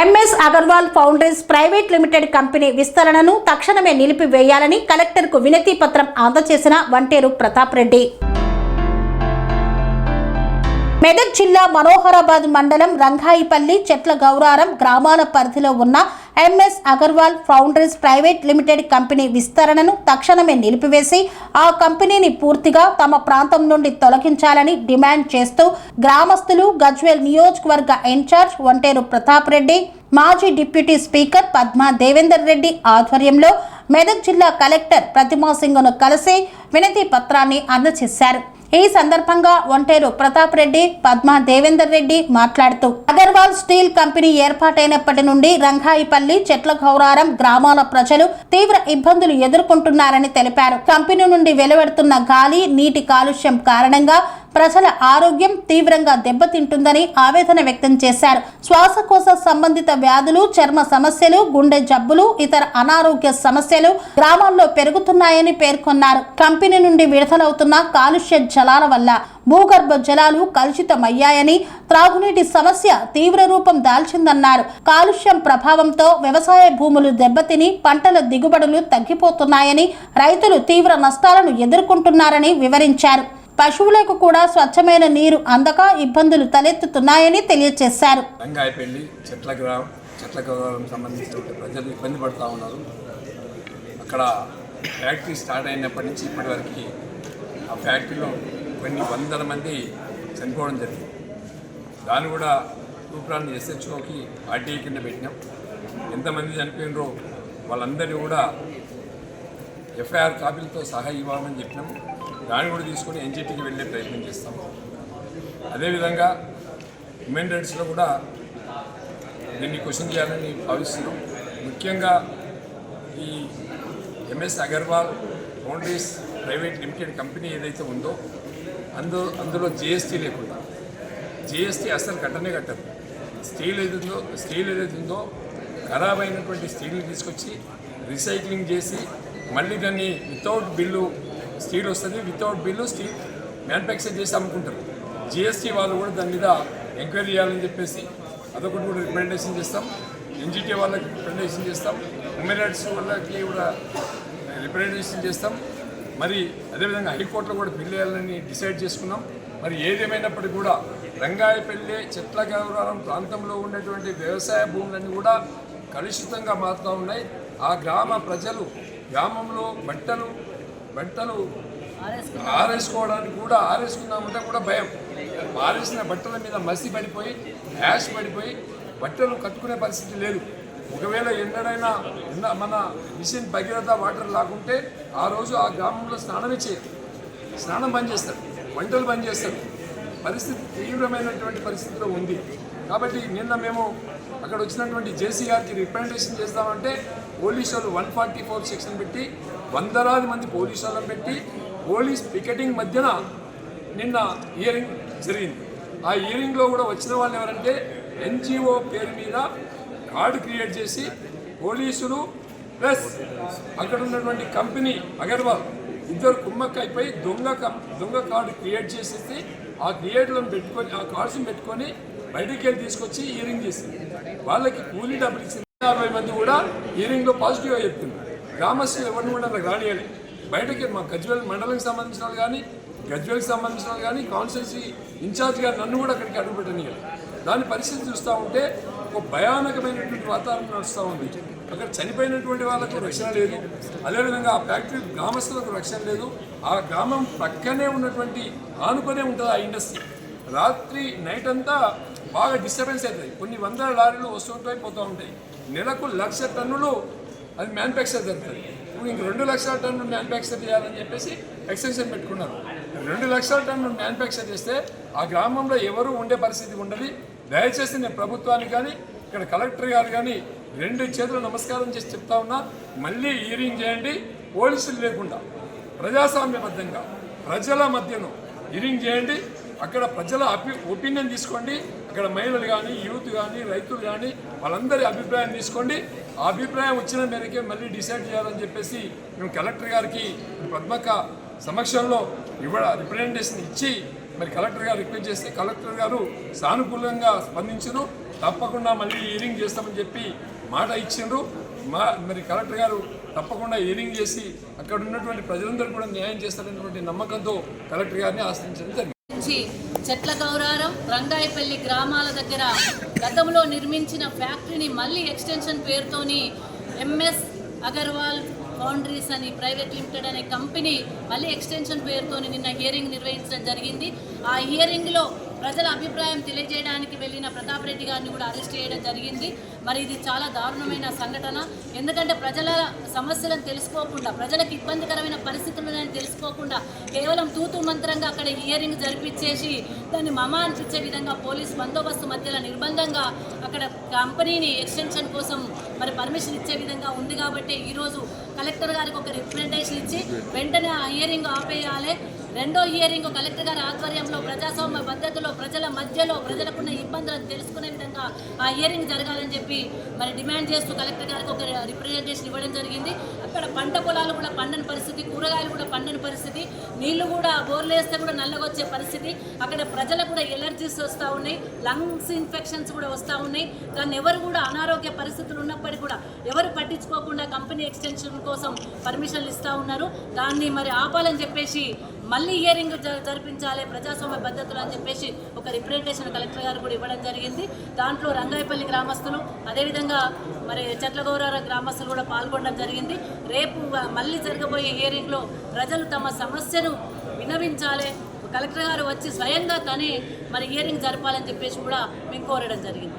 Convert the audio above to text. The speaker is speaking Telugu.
MS Agarwal foundries private limited company విస్తరణను తక్షణమే నిలిపివేయాలని కలెక్టర్కు వినతి పత్రం అందజేసిన వంటేరు ప్రతాప్ రెడ్డి. మెదక్ జిల్లా మనోహరాబాద్ మండలం రంగాయిపల్లి చెట్ల గౌరారం గ్రామాల పరిధిలో ఉన్న MS Agarwal foundries private limited company విస్తరణను తక్షణమే నిలిపివేసి ఆ కంపెనీని పూర్తిగా తమ ప్రాంతం నుండి తొలగించాలని డిమాండ్ చేస్తూ గ్రామస్తులు గజ్వేల్ నియోజకవర్గ ఇన్ఛార్జ్ వంటేరు ప్రతాప్ రెడ్డి, మాజీ డిప్యూటీ స్పీకర్ పద్మా దేవేందర్ రెడ్డి ఆధ్వర్యంలో మెదక్ జిల్లా కలెక్టర్ ప్రతిమా సింగ్ను కలిసి వినతి పత్రాన్ని అందజేశారు. ఈ సందర్భంగా వంటేరు ప్రతాప్ రెడ్డి, పద్మా దేవేందర్ రెడ్డి మాట్లాడుతూ అగర్వాల్ స్టీల్ కంపెనీ ఏర్పాటైనప్పటి నుండి రంగాయిపల్లి చెట్ల గౌరారం గ్రామాల ప్రజలు తీవ్ర ఇబ్బందులు ఎదుర్కొంటున్నారని తెలిపారు. కంపెనీ నుండి వెలువడుతున్న గాలి, నీటి కాలుష్యం కారణంగా ప్రజల ఆరోగ్యం తీవ్రంగా దెబ్బతింటుందని ఆవేదన వ్యక్తం చేశారు. శ్వాసకోశ సంబంధిత వ్యాధులు, చర్మ సమస్యలు, గుండె జబ్బులు, ఇతర అనారోగ్య సమస్యలు గ్రామాల్లో పెరుగుతున్నాయని పేర్కొన్నారు. కంపెనీ నుండి విడుదలవుతున్న కాలుష్య జలాల వల్ల భూగర్భ జలాలు కలుషితమయ్యాయని, త్రాగునీటి సమస్య తీవ్ర రూపం దాల్చిందన్నారు. కాలుష్యం ప్రభావంతో వ్యవసాయ భూములు దెబ్బతిని పంటల దిగుబడులు తగ్గిపోతున్నాయని, రైతులు తీవ్ర నష్టాలను ఎదుర్కొంటున్నారని వివరించారు. పశువులకు కూడా స్వచ్ఛమైన నీరు అందక ఇబ్బందులు తలెత్తుతున్నాయని తెలియజేశారు. రంగాయపల్లి చెట్ల గ్రామం సంబంధించిన ప్రజలు ఇబ్బంది పడుతూ ఉన్నారు. అక్కడ ఫ్యాక్టరీ స్టార్ట్ అయినప్పటి నుంచి ఇప్పటి వరకు ఆ ఫ్యాక్టరీలో కొన్ని వందల మంది చనిపోవడం జరిగింది. దాన్ని కూడా రూపాన్ని ఎస్హెచ్ఓకి ఆర్టీఐ కింద పెట్టినాం. ఎంతమంది చనిపోయినరో వాళ్ళందరినీ కూడా ఎఫ్ఐఆర్ కాపీలతో సహా ఇవ్వాలని చెప్పినాం. దాన్ని కూడా తీసుకొని ఎన్జిటికి వెళ్ళే ప్రయత్నం చేస్తాం. అదేవిధంగా హ్యూమన్ రైట్స్లో కూడా దీన్ని క్వశ్చన్ చేయాలని భావిస్తున్నాం. ముఖ్యంగా ఈ MS Agarwal foundries private limited company ఏదైతే ఉందో అందులో జిఎస్టీ లేకుండా, జిఎస్టీ అసలు కట్టదు. స్టీల్ ఏదైతే ఉందో ఖరాబ్ అయినటువంటి స్టీల్ని తీసుకొచ్చి రీసైక్లింగ్ చేసి మళ్ళీ దాన్ని వితౌట్ బిల్లు స్టీల్ వస్తుంది, వితౌట్ బిల్లు స్టీల్ మ్యానుఫ్యాక్చర్ చేసి అమ్ముకుంటారు. జిఎస్టీ వాళ్ళు కూడా దాని మీద ఎంక్వైరీ చేయాలని చెప్పేసి అదొకటి కూడా రికమెండేషన్ చేస్తాం. ఎన్జిటి వాళ్ళకి రికమెండేషన్ చేస్తాం. హ్యూమన్ రైట్స్ వాళ్ళకి కూడా రికమెండేషన్ చేస్తాం. మరి అదేవిధంగా హైకోర్టులో కూడా బిల్లు వేయాలని డిసైడ్ చేసుకున్నాం. మరి ఏదేమైనప్పటికీ కూడా రంగాయపల్లి చెట్ల గౌరారం ప్రాంతంలో ఉన్నటువంటి వ్యవసాయ భూములన్నీ కూడా కలుషితంగా మారుతూ ఉన్నాయి. ఆ గ్రామ ప్రజలు గ్రామంలో బట్టలు ఆరేసుకోవడానికి కూడా ఆరేసుకుందామంటే కూడా భయం. ఆరేసిన బట్టల మీద మసి పడిపోయి, యాష్ పడిపోయి బట్టలు కట్టుకునే పరిస్థితి లేదు. ఒకవేళ ఎన్నడైనా మన మిషన్ భగీరథ వాటర్ లాగుంటే ఆ రోజు ఆ గ్రామంలో స్నానం బంద్ చేస్తారు, వంటలు బంద్ చేస్తారు. పరిస్థితి తీవ్రమైనటువంటి పరిస్థితిలో ఉంది. కాబట్టి నిన్న మేము అక్కడ వచ్చినటువంటి జేసీ గారికి రిప్రజెంటేషన్ చేస్తామంటే పోలీసు వాళ్ళు 144 సెక్షన్ పెట్టి వందలాది మంది పోలీసు వాళ్ళని పెట్టి పోలీస్ పికెటింగ్ మధ్యన నిన్న హియరింగ్ జరిగింది. ఆ హియరింగ్లో కూడా వచ్చిన వాళ్ళు ఎవరంటే ఎన్జిఓ పేరు మీద కార్డు క్రియేట్ చేసి పోలీసులు ప్లస్ అక్కడ ఉన్నటువంటి కంపెనీ అగర్వాల్ ఇద్దరు కుమ్మక్కైపోయి దొంగ కార్డు క్రియేట్ చేసేసి ఆ క్రియేట్లను పెట్టుకొని ఆ కార్డ్స్ని పెట్టుకొని బయటికి వెళ్ళి తీసుకొచ్చి హియరింగ్ చేసింది. వాళ్ళకి కూలీ డబ్బులు ఇచ్చింది. 60 మంది కూడా హియరింగ్లో పాజిటివ్గా చెప్తున్నారు. గ్రామస్తులు ఎవరిని కూడా అలా రానియాలి. బయటకి మా గజ్వేల్ మండలంకి సంబంధించిన వాళ్ళు కానీ, గజ్వేల్కి సంబంధించిన వాళ్ళు కానీ, కాన్స్టిట్యూన్సీ ఇన్ఛార్జ్ గారు నన్ను కూడా అక్కడికి అడుగు పెట్టనియాలి. దాని పరిస్థితి చూస్తూ ఉంటే ఒక భయానకమైనటువంటి వాతావరణం నడుస్తూ ఉంది. అక్కడ చనిపోయినటువంటి వాళ్ళకు రక్షణ లేదు. అదేవిధంగా ఆ ఫ్యాక్టరీ గ్రామస్తులకు రక్షణ లేదు. ఆ గ్రామం పక్కనే ఉన్నటువంటి ఆనుకొనే ఉంటుంది ఆ ఇండస్ట్రీ. రాత్రి నైట్ అంతా బాగా డిస్టర్బెన్స్ అవుతుంది. కొన్ని వందల లారీలు వస్తుంటాయి, పోతూ ఉంటాయి. నెలకు 1,00,000 టన్నులు అది మ్యానుఫ్యాక్చర్ జరుగుతుంది. ఇప్పుడు ఇంక 2,00,000 టన్నులు మ్యానుఫ్యాక్చర్ చేయాలని చెప్పేసి ఎక్స్టెన్షన్ పెట్టుకున్నారు. 2,00,000 టన్నులు మ్యానుఫ్యాక్చర్ చేస్తే ఆ గ్రామంలో ఎవరు ఉండే పరిస్థితి ఉండదు. దయచేసి నేను ప్రభుత్వానికి కానీ, ఇక్కడ కలెక్టర్ గారు కానీ 2 చేతులు నమస్కారం చేసి చెప్తా ఉన్నా, మళ్ళీ హియరింగ్ చేయండి. పోలీసులు లేకుండా ప్రజాస్వామ్యబద్ధంగా ప్రజల మధ్యను హియరింగ్ చేయండి. అక్కడ ప్రజల ఒపీనియన్ తీసుకోండి. అక్కడ మహిళలు కానీ, యూత్ కానీ, రైతులు కానీ వాళ్ళందరి అభిప్రాయం తీసుకోండి. ఆ అభిప్రాయం వచ్చిన మేరకే మళ్ళీ డిసైడ్ చేయాలని చెప్పేసి మేము కలెక్టర్ గారికి పద్మక్క సమక్షంలో రిప్రజెంటేషన్ ఇచ్చి మరి కలెక్టర్ గారు రిక్వెస్ట్ చేస్తే కలెక్టర్ గారు సానుకూలంగా స్పందించారు. తప్పకుండా మళ్ళీ హియరింగ్ చేస్తామని చెప్పి మాట ఇచ్చిండ్రు. మరి కలెక్టర్ గారు తప్పకుండా హియరింగ్ చేసి అక్కడ ఉన్నటువంటి ప్రజలందరూ కూడా న్యాయం చేస్తారనేటువంటి నమ్మకంతో కలెక్టర్ గారిని ఆశ్రయించడం జరిగింది. చెట్ల గౌరారం రంగాయపల్లి గ్రామాల దగ్గర గతంలో నిర్మించిన ఫ్యాక్టరీని మళ్ళీ ఎక్స్టెన్షన్ పేరుతోని ఎంఎస్ అగర్వాల్ ఫౌండరీస్ అని ప్రైవేట్ లిమిటెడ్ అనే కంపెనీ మళ్ళీ ఎక్స్టెన్షన్ పేరుతోని నిన్న హియరింగ్ నిర్వహించడం జరిగింది. ఆ హియరింగ్లో ప్రజల అభిప్రాయం తెలియజేయడానికి వెళ్ళిన ప్రతాప్ రెడ్డి గారిని కూడా అరెస్ట్ చేయడం జరిగింది. మరి ఇది చాలా దారుణమైన సంఘటన. ఎందుకంటే ప్రజల సమస్యలను తెలుసుకోకుండా, ప్రజలకు ఇబ్బందికరమైన పరిస్థితులను తెలుసుకోకుండా కేవలం తూతు మంత్రంగా అక్కడ హియరింగ్ జరిపించేసి దాన్ని మమ అనిపించే విధంగా పోలీస్ బందోబస్తు మధ్యలో నిర్బంధంగా అక్కడ కంపెనీని ఎక్స్టెన్షన్ కోసం మరి పర్మిషన్ ఇచ్చే విధంగా ఉంది. కాబట్టి ఈరోజు కలెక్టర్ గారికి ఒక రిప్రజెంటేషన్ ఇచ్చి వెంటనే ఆ హియరింగ్ ఆపేయాలి. రెండో హియరింగ్ కలెక్టర్ గారి ఆధ్వర్యంలో ప్రజాస్వామ్య పద్ధతిలో ప్రజల మధ్యలో ప్రజలకున్న ఇబ్బందులను తెలుసుకునే విధంగా ఆ హియరింగ్ జరగాలని చెప్పి మరి డిమాండ్ చేస్తూ కలెక్టర్ గారికి ఒక రిప్రజెంటేషన్ ఇవ్వడం జరిగింది. అక్కడ పంట పొలాలు కూడా పండని పరిస్థితి, కూరగాయలు కూడా పండని పరిస్థితి, నీళ్లు కూడా బోర్లు వేస్తే కూడా నల్లగొచ్చే పరిస్థితి, అక్కడ ప్రజలకు కూడా ఎలర్జీస్ వస్తూ ఉన్నాయి, లంగ్స్ ఇన్ఫెక్షన్స్ కూడా వస్తూ ఉన్నాయి. కానీ ఎవరు కూడా అనారోగ్య పరిస్థితులు ఉన్నప్పటికీ కూడా ఎవరు పట్టించుకోకుండా కంపెనీ ఎక్స్టెన్షన్ కోసం పర్మిషన్లు ఇస్తూ ఉన్నారు. దాన్ని మరి ఆపాలని చెప్పేసి మళ్ళీ హియరింగ్ జరిపించాలి ప్రజాస్వామ్య పద్ధతులు అని చెప్పేసి ఒక రిప్రజెంటేషన్ కలెక్టర్ గారు కూడా ఇవ్వడం జరిగింది. దాంట్లో రంగాయపల్లి గ్రామస్తులు అదేవిధంగా మరి చెట్ల గౌరారం గ్రామస్తులు కూడా పాల్గొనడం జరిగింది. రేపు మళ్ళీ జరగబోయే హియరింగ్లో ప్రజలు తమ సమస్యను వినవించాలి, కలెక్టర్ గారు వచ్చి స్వయంగా తనే మరి హియరింగ్ జరపాలని చెప్పేసి కూడా మేము కోరడం జరిగింది.